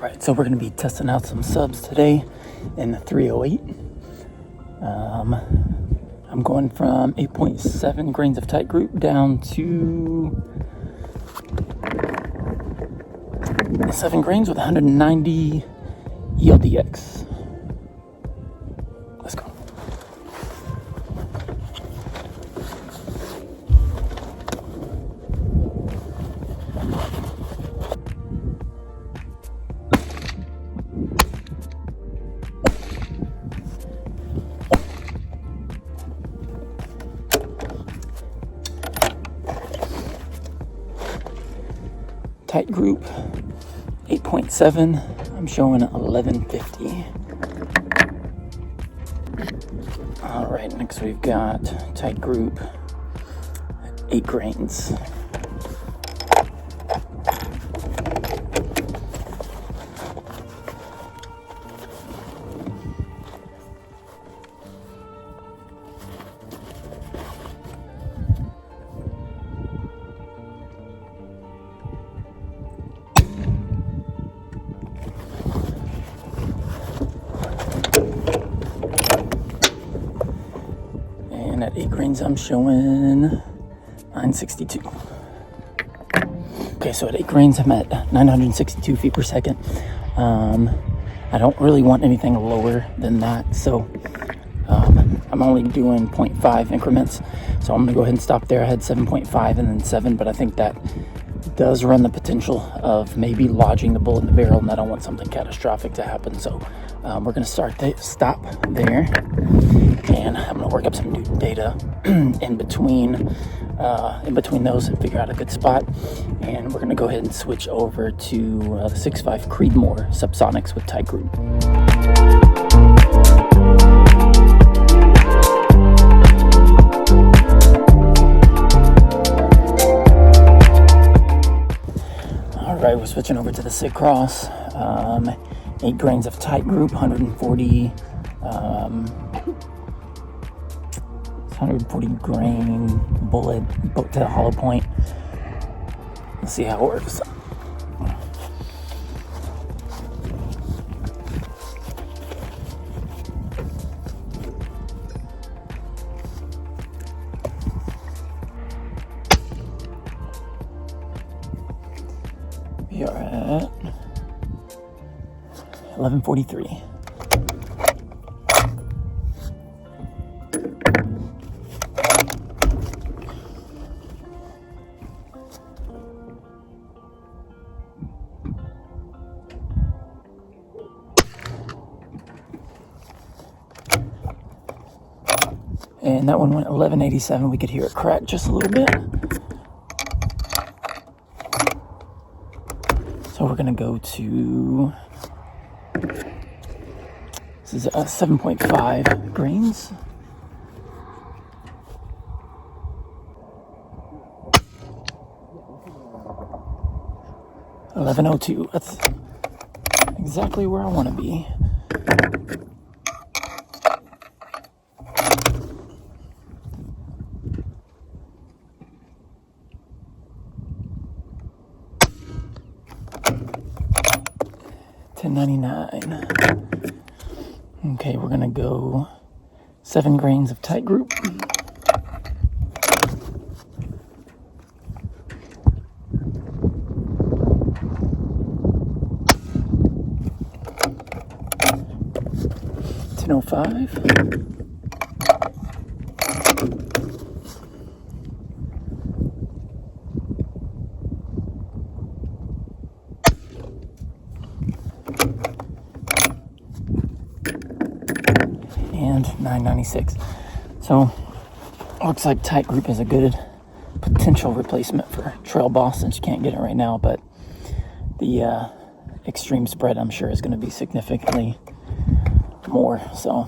Alright, so we're going to be testing out some subs today in the 308. I'm going from 8.7 grains of tight group down to 7 grains with 190 ELDX. Let's go. Tight group 8.7, I'm showing 1150. All right, next we've got tight group 8 grains. And at 8 grains, I'm showing 962. Okay, so at 8 grains, I'm at 962 feet per second. I don't really want anything lower than that, so I'm only doing 0.5 increments. So I'm gonna go ahead and stop there. I had 7.5 and then 7, but I think that does run the potential of maybe lodging the bullet in the barrel, and I don't want something catastrophic to happen. So we're gonna stop there, and I'm gonna work up some new data in between those and figure out a good spot. And we're gonna go ahead and switch over to the 6.5 Creedmoor Subsonics with tight group. Alright, we're switching over to the Sig Cross. 8 grains of tight group, 140 grain bullet to the hollow point. Let's see how it works. We are at 1143. And that one went 1187. We could hear it crack just a little bit. So we're gonna go to, this is 7.5 grains. $11.02. That's exactly where I want to be. $10.99. Okay, we're gonna go 7 grains of tight group. $10.05. And $9.96. So looks like tight group is a good potential replacement for Trail Boss, since you can't get it right now, but the extreme spread, I'm sure, is going to be significantly more. So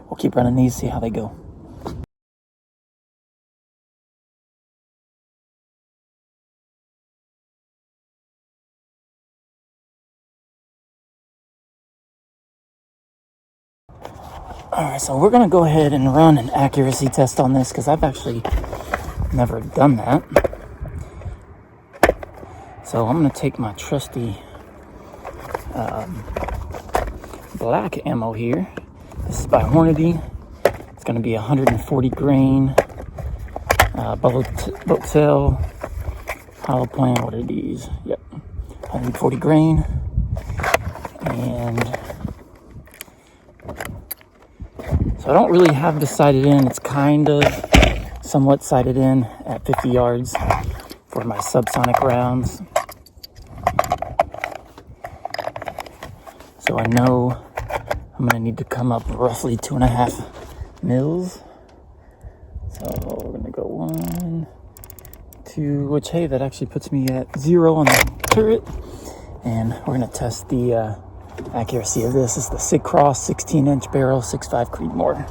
we'll keep running these, see how they go. Alright, so we're going to go ahead and run an accuracy test on this, because I've actually never done that. So I'm going to take my trusty black ammo here. This is by Hornady. It's going to be 140 grain. Boat tail. Hollow point. What are these? Yep. 140 grain. And so I don't really have this sighted in. It's kind of somewhat sighted in at 50 yards for my subsonic rounds. So I know I'm gonna need to come up roughly 2.5 mils. So we're gonna go 1, 2, which, hey, that actually puts me at 0 on the turret. And we're gonna test the accuracy of this. This is the Sig Cross 16-inch barrel 6.5 Creedmoor.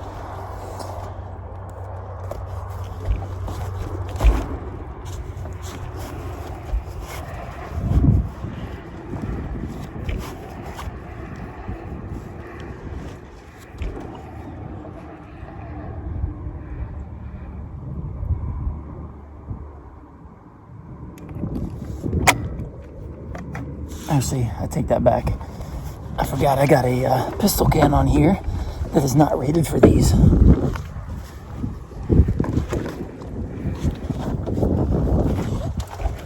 Actually, I take that back. I forgot I got a pistol can on here that is not rated for these.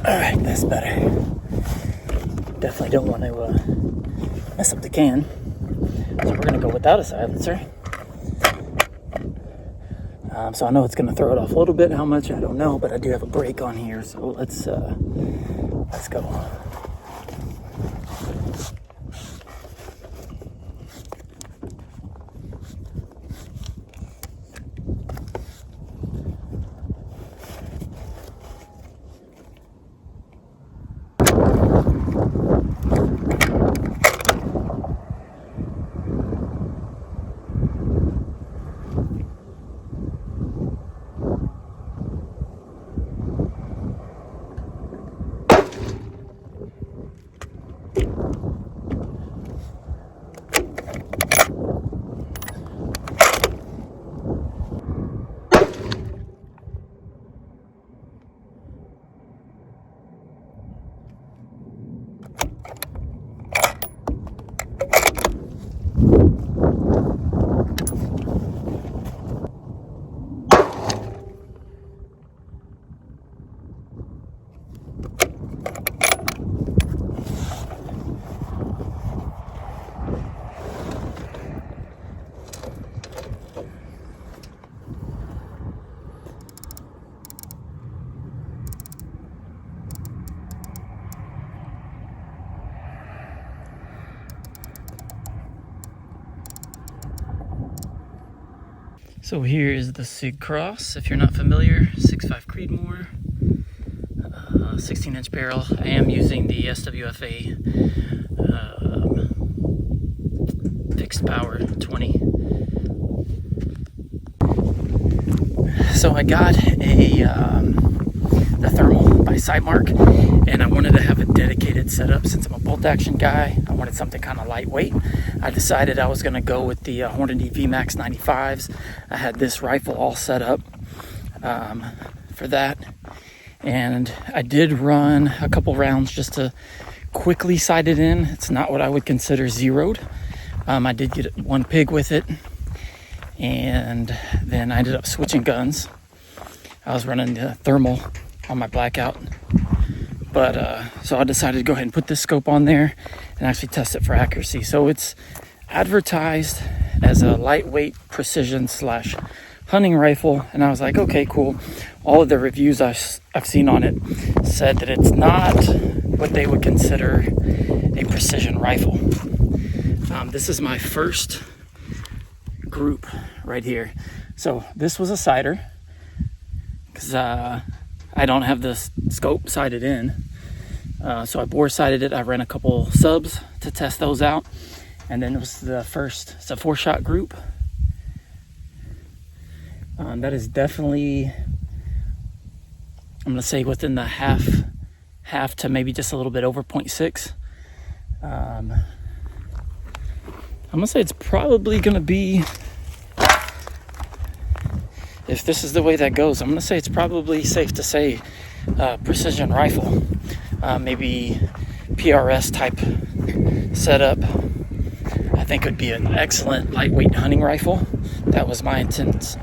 Alright, that's better. Definitely don't want to mess up the can. So we're going to go without a silencer. So I know it's going to throw it off a little bit. How much, I don't know, but I do have a brake on here. So let's go. So here is the Sig Cross, if you're not familiar, 6.5 Creedmoor, 16-inch barrel. I am using the SWFA fixed power 20. So I got the thermal by Sightmark, and I wanted to have a dedicated setup. Since I'm a bolt action guy, I wanted something kind of lightweight. I decided I was going to go with the Hornady VMAX 95s. I had this rifle all set up for that, and I did run a couple rounds just to quickly sight it in. It's not what I would consider zeroed. I did get one pig with it, and then I ended up switching guns. I was running the thermal on my blackout, but so I decided to go ahead and put this scope on there and actually test it for accuracy. So it's advertised as a lightweight precision / hunting rifle, and I was like, okay, cool. All of the reviews I've seen on it said that it's not what they would consider a precision rifle. This is my first group right here. So this was a sighter, because I don't have the scope sighted in. So I bore sighted it. I ran a couple subs to test those out. And then it was the first, it's a 4-shot group. That is definitely, I'm gonna say within the half to maybe just a little bit over 0.6. I'm gonna say it's probably gonna be, if this is the way that goes, I'm gonna say it's probably safe to say precision rifle, maybe PRS setup, I think would be an excellent lightweight hunting rifle. That was my intent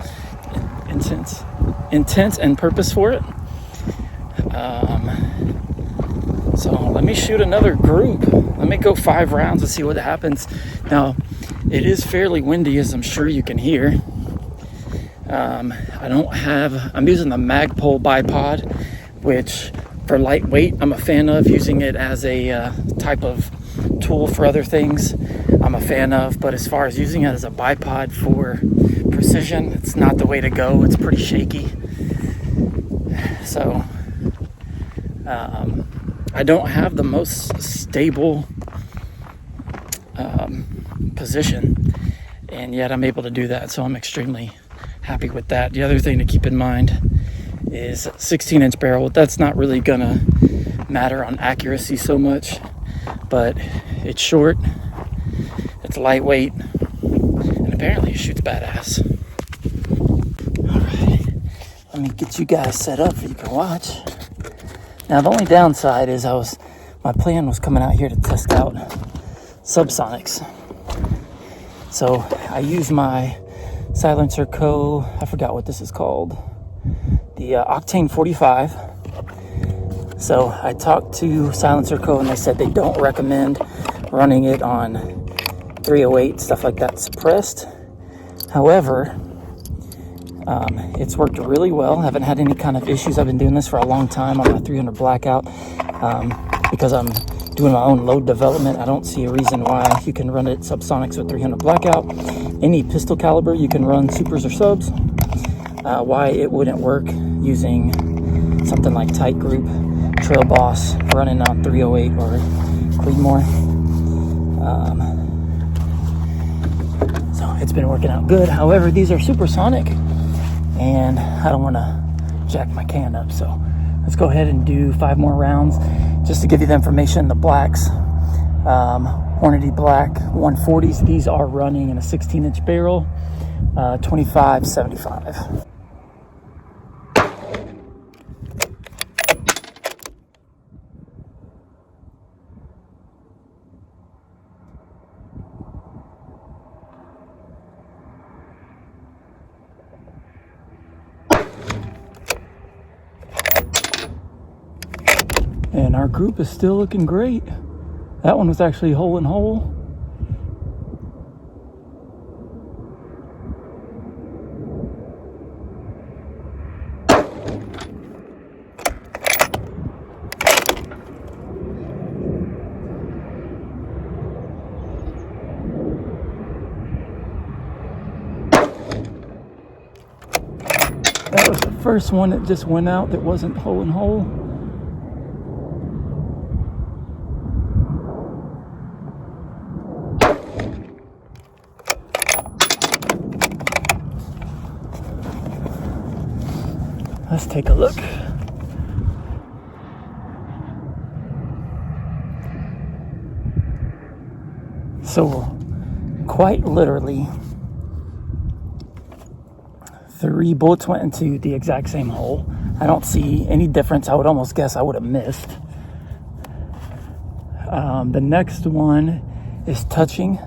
and purpose for it. So let me shoot another group. Let me go 5 rounds and see what happens. Now, it is fairly windy, as I'm sure you can hear. I'm using the Magpul bipod, which for lightweight, I'm a fan of. Using it as a type of tool for other things, I'm a fan of. But as far as using it as a bipod for precision, it's not the way to go. It's pretty shaky. So I don't have the most stable position, and yet I'm able to do that. So I'm extremely happy with that. The other thing to keep in mind is 16-inch barrel. That's not really gonna matter on accuracy so much, but it's short, it's lightweight, and apparently it shoots badass. All right, let me get you guys set up so you can watch. Now, the only downside is my plan was coming out here to test out Subsonics. So I use my Silencer Co. I forgot what this is called. The Octane 45. So I talked to Silencer Co. and they said they don't recommend running it on 308, stuff like that, suppressed. However, it's worked really well. Haven't had any kind of issues. I've been doing this for a long time on my 300 Blackout. Because I'm doing my own load development, I don't see a reason why you can run it Subsonics with 300 Blackout. Any pistol caliber, you can run supers or subs. Why it wouldn't work using something like Tight Group, Trail Boss, running on 308 or Creedmoor. So it's been working out good. However, these are supersonic, and I don't want to jack my can up. So let's go ahead and do 5 more rounds. Just to give you the information, the blacks, Hornady Black 140s, these are running in a 16-inch barrel, 25.75. And our group is still looking great. That one was actually hole in hole. That was the first one that just went out that wasn't hole in hole. Let's take a look. So, quite literally, 3 bullets went into the exact same hole. I don't see any difference. I would almost guess I would have missed. The next one is touching,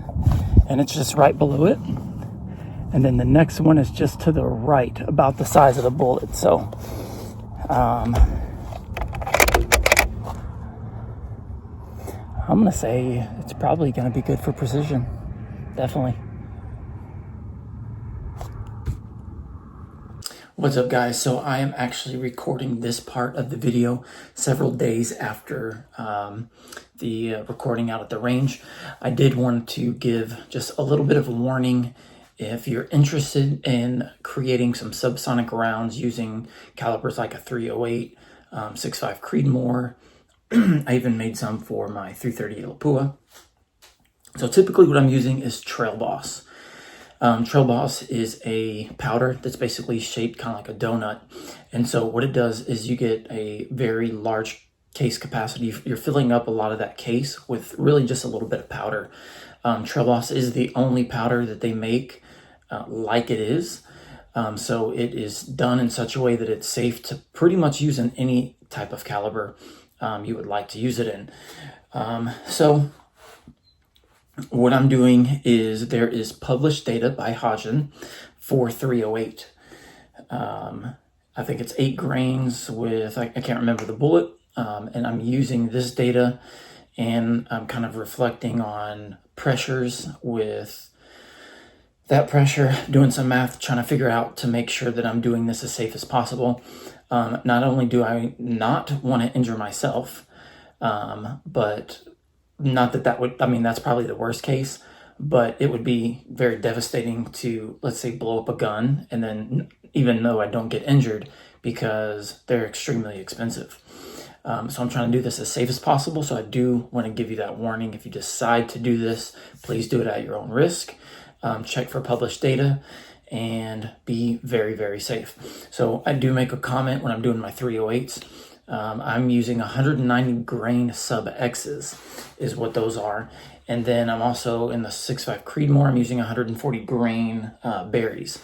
and it's just right below it. And then the next one is just to the right, about the size of the bullet. So, I'm going to say it's probably going to be good for precision. Definitely. What's up, guys? So I am actually recording this part of the video several days after the recording out at the range. I did want to give just a little bit of a warning. If you're interested in creating some subsonic rounds using calibers like a 308, 6.5 Creedmoor, I even made some for my 338 Lapua. So typically what I'm using is Trail Boss. Trail Boss is a powder that's basically shaped kind of like a donut. And so what it does is you get a very large case capacity. You're filling up a lot of that case with really just a little bit of powder. Trail Boss is the only powder that they make like it is. So it is done in such a way that it's safe to pretty much use in any type of caliber you would like to use it in. So what I'm doing is there is published data by Hodgen for 308. I think it's 8 grains with, I can't remember the bullet, and I'm using this data, and I'm kind of reflecting on pressures with that pressure, doing some math, trying to figure out to make sure that I'm doing this as safe as possible. Not only do I not want to injure myself, but not that would, I mean, that's probably the worst case, but it would be very devastating to, let's say, blow up a gun, and then even though I don't get injured, because they're extremely expensive. So I'm trying to do this as safe as possible. So I do want to give you that warning. If you decide to do this, please do it at your own risk. Check for published data and be very, very safe. So I do make a comment when I'm doing my 308s. I'm using 190 grain sub X's is what those are. And then I'm also in the 6.5 Creedmoor, I'm using 140 grain berries.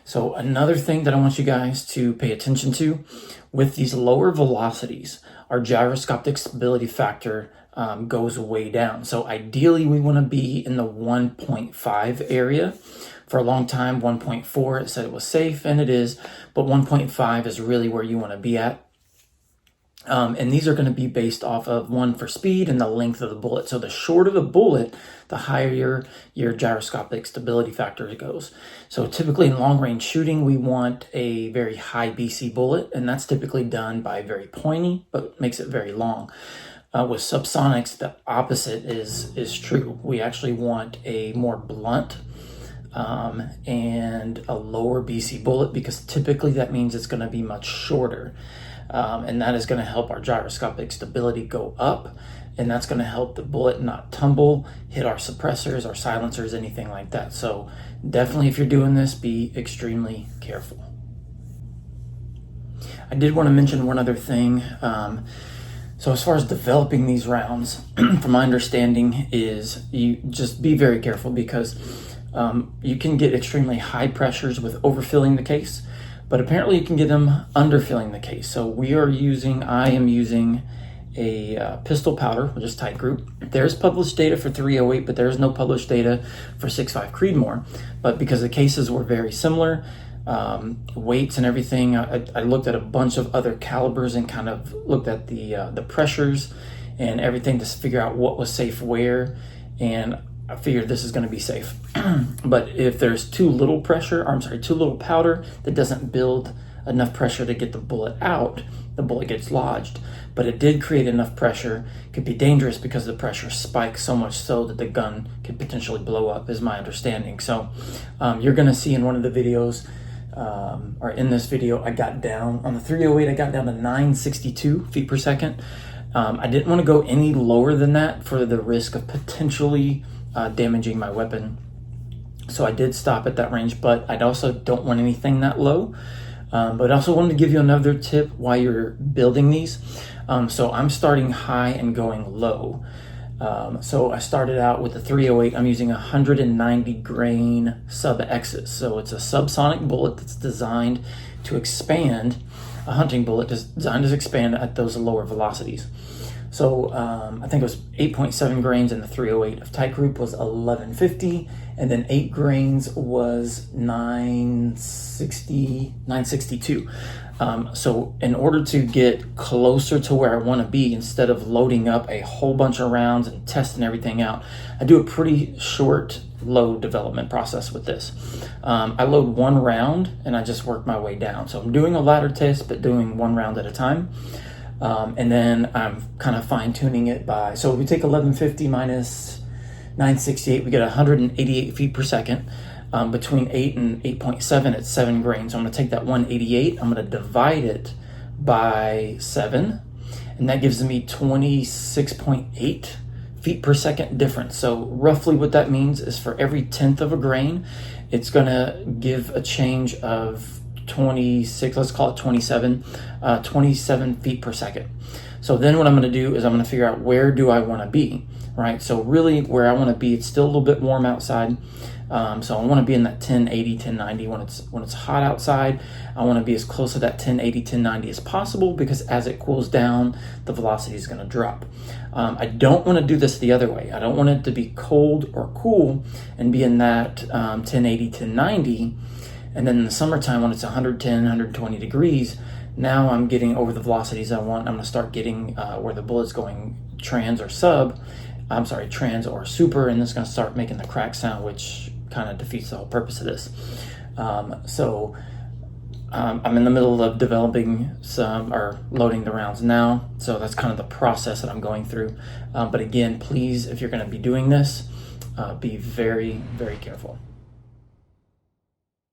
So another thing that I want you guys to pay attention to, with these lower velocities, our gyroscopic stability factor goes way down. So ideally we want to be in the 1.5 area. For a long time, 1.4, it said it was safe, and it is, but 1.5 is really where you want to be at. And these are going to be based off of, one, for speed and the length of the bullet. So the shorter the bullet, the higher your gyroscopic stability factor goes. So typically in long range shooting, we want a very high BC bullet, and that's typically done by very pointy, but makes it very long. With subsonics, the opposite is true. We actually want a more blunt and a lower BC bullet, because typically that means it's going to be much shorter. And that is going to help our gyroscopic stability go up, and that's going to help the bullet not tumble, hit our suppressors, our silencers, anything like that. So definitely, if you're doing this, be extremely careful. I did want to mention one other thing. So as far as developing these rounds, from my understanding is you just be very careful, because you can get extremely high pressures with overfilling the case, but apparently you can get them underfilling the case. So I am using a pistol powder, which is tight group. There's published data for 308, but there's no published data for 6.5 Creedmoor. But because the cases were very similar, weights and everything, I looked at a bunch of other calibers and kind of looked at the pressures and everything to figure out what was safe where, and I figured this is going to be safe. But if there's too little powder that doesn't build enough pressure to get the bullet out, the bullet gets lodged. But it did create enough pressure, could be dangerous because the pressure spikes so much so that the gun could potentially blow up, is my understanding. So you're going to see in one of the videos, or in this video, I got down on the 308, I got down to 962 feet per second. I didn't want to go any lower than that for the risk of potentially damaging my weapon. So I did stop at that range, but I also don't want anything that low. But I also wanted to give you another tip while you're building these. So I'm starting high and going low. So I started out with the 308. I'm using 190 grain sub X's. So it's a subsonic bullet that's designed to expand, a hunting bullet designed to expand at those lower velocities. So I think it was 8.7 grains in the 308 of tight group was 1150, and then 8 grains was 962. So in order to get closer to where I want to be, instead of loading up a whole bunch of rounds and testing everything out, I do a pretty short load development process with this. I load one round and I just work my way down. So I'm doing a ladder test, but doing one round at a time. And then I'm kind of fine tuning it by, so if we take 1150 minus 968, we get 188 feet per second. Between 8 and 8.7, it's 7 grains. So I'm going to take that 188, I'm going to divide it by 7, and that gives me 26.8 feet per second difference. So roughly what that means is for every 1/10 of a grain, it's going to give a change of 26, let's call it 27 feet per second. So then what I'm going to do is I'm going to figure out where do I want to be, right? So really where I want to be, it's still a little bit warm outside. So I want to be in that 1080, 1090 when it's hot outside. I want to be as close to that 1080, 1090 as possible, because as it cools down, the velocity is going to drop. I don't want to do this the other way. I don't want it to be cold or cool and be in that 1080, 1090. And then in the summertime when it's 110, 120 degrees, now I'm getting over the velocities I want. I'm going to start getting where the bullet's going trans or trans or super, and it's going to start making the crack sound, which kind of defeats the whole purpose of this. I'm in the middle of developing loading the rounds now, so that's kind of the process that I'm going through. But again, please, if you're going to be doing this, be very, very careful.